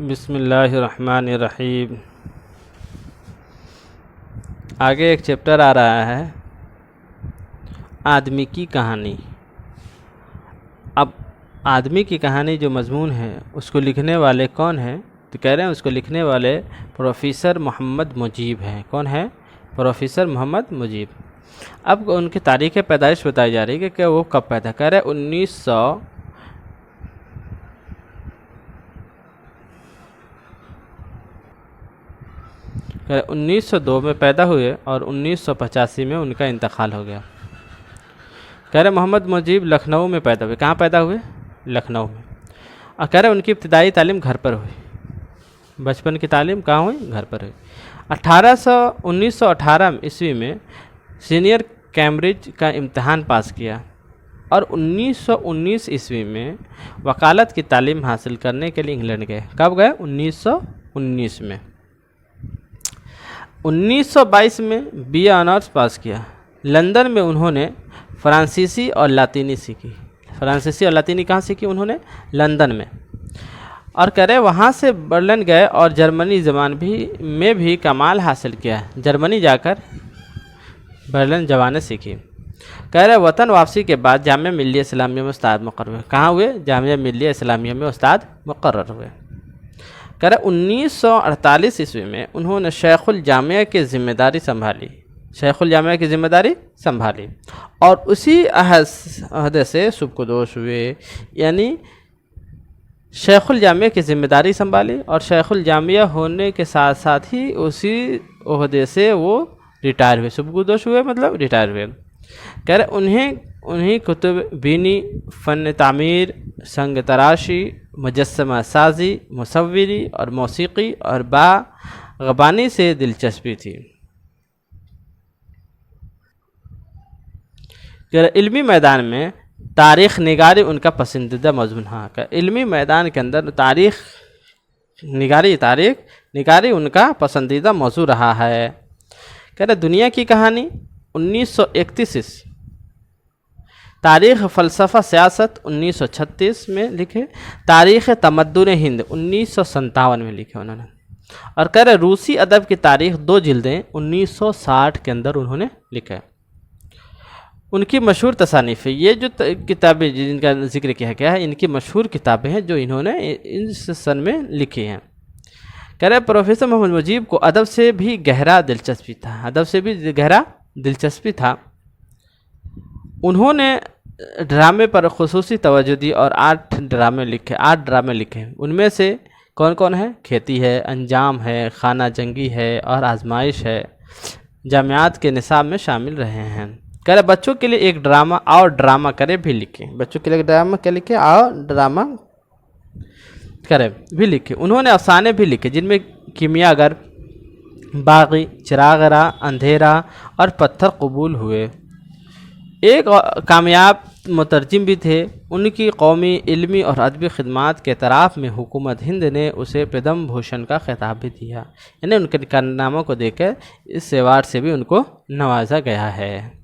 بسم اللہ الرحمن الرحیم۔ آگے ایک چیپٹر آ رہا ہے آدمی کی کہانی۔ اب آدمی کی کہانی جو مضمون ہے اس کو لکھنے والے کون ہیں؟ تو کہہ رہے ہیں اس کو لکھنے والے پروفیسر محمد مجیب ہیں۔ کون ہے؟ پروفیسر محمد مجیب۔ اب ان کی تاریخ پیدائش بتائی جا رہی ہے کہ وہ کب پیدا کر رہے 1902 میں پیدا ہوئے اور 1985 میں ان کا انتقال ہو گیا۔ کہہ رہے محمد مجیب لکھنؤ میں پیدا ہوئے۔ کہاں پیدا ہوئے؟ لکھنؤ میں۔ اور کہہ رہے ان کی ابتدائی تعلیم گھر پر ہوئی۔ بچپن کی تعلیم کہاں ہوئی؟ گھر پر ہوئی۔ 1918 عیسوی میں سینئر کیمبرج کا امتحان پاس کیا اور 1919 عیسوی میں وکالت کی تعلیم حاصل کرنے کے لیے انگلینڈ گئے۔ کب گئے؟ 1919 میں۔ 1922 میں بی اے آنرس پاس کیا۔ لندن میں انہوں نے فرانسیسی اور لاطینی سیکھی۔ فرانسیسی اور لاطینی کہاں سیکھی انہوں نے؟ لندن میں۔ اور کہہ رہے وہاں سے برلن گئے اور جرمنی زبان میں بھی کمال حاصل کیا۔ جرمنی جا کر برلن زبانیں سیکھی۔ کہہ رہے وطن واپسی کے بعد جامعہ ملیہ اسلامیہ میں استاد مقرر ہوئے۔ کہاں ہوئے؟ جامعہ ملیہ اسلامیہ میں استاد مقرر ہوئے۔ کہہ رہے 1948 عیسوی میں انہوں نے شیخ الجامعہ کی ذمہ داری سنبھالی۔ شیخ الجامعہ کی ذمہ داری سنبھالی اور اسی عہدے سے سبکدوش ہوئے، یعنی شیخ الجامعہ کی ذمہ داری سنبھالی اور شیخ الجامعہ ہونے کے ساتھ ساتھ ہی اسی عہدے سے وہ ریٹائر ہوئے۔ سبکدوش ہوئے مطلب ریٹائر ہوئے۔ کہہ رہے انہیں کتب بینی، فن تعمیر، سنگ تراشی، مجسمہ سازی، مصوری اور موسیقی اور باغبانی سے دلچسپی تھی۔ کہ علمی میدان میں تاریخ نگاری ان کا پسندیدہ مضمون ہے۔ کہ علمی میدان کے اندر تاریخ نگاری ان کا پسندیدہ موضوع رہا ہے۔ کہہ رہے دنیا کی کہانی 1931، تاریخ فلسفہ سیاست 1936 میں لکھے، تاریخ تمدن ہند 1957 میں لکھے انہوں نے۔ اور کہہ رہے روسی ادب کی تاریخ 2 جلدیں 1960 کے اندر انہوں نے لکھا ہے۔ ان کی مشہور تصانیف ہے، یہ جو کتابیں جن کا ذکر کیا گیا ہے ان کی مشہور کتابیں ہیں جو انہوں نے اس سن میں لکھی ہیں۔ کہہ رہے پروفیسر محمد مجیب کو ادب سے بھی گہرا دلچسپی تھا۔ انہوں نے ڈرامے پر خصوصی توجہ دی اور 8 ڈرامے لکھے۔ ان میں سے کون کون ہے؟ کھیتی ہے، انجام ہے، خانہ جنگی ہے اور آزمائش ہے، جامعات کے نصاب میں شامل رہے ہیں۔ کہہ رہے بچوں کے لیے ایک ڈرامہ اور ڈرامہ کرے بھی لکھے۔ بچوں کے لیے ایک ڈرامہ کیا لکھے؟ اور ڈرامہ کرے بھی لکھے۔ انہوں نے افسانے بھی لکھے جن میں کیمیا گر، باغی، چراغ راہ، اندھیرا اور پتھر قبول ہوئے۔ ایک کامیاب مترجم بھی تھے۔ ان کی قومی، علمی اور ادبی خدمات کے اعتراف میں حکومت ہند نے اسے پدم بھوشن کا خطاب بھی دیا، یعنی ان کے کارناموں کو دیکھ کر اس ایوارڈ سے بھی ان کو نوازا گیا ہے۔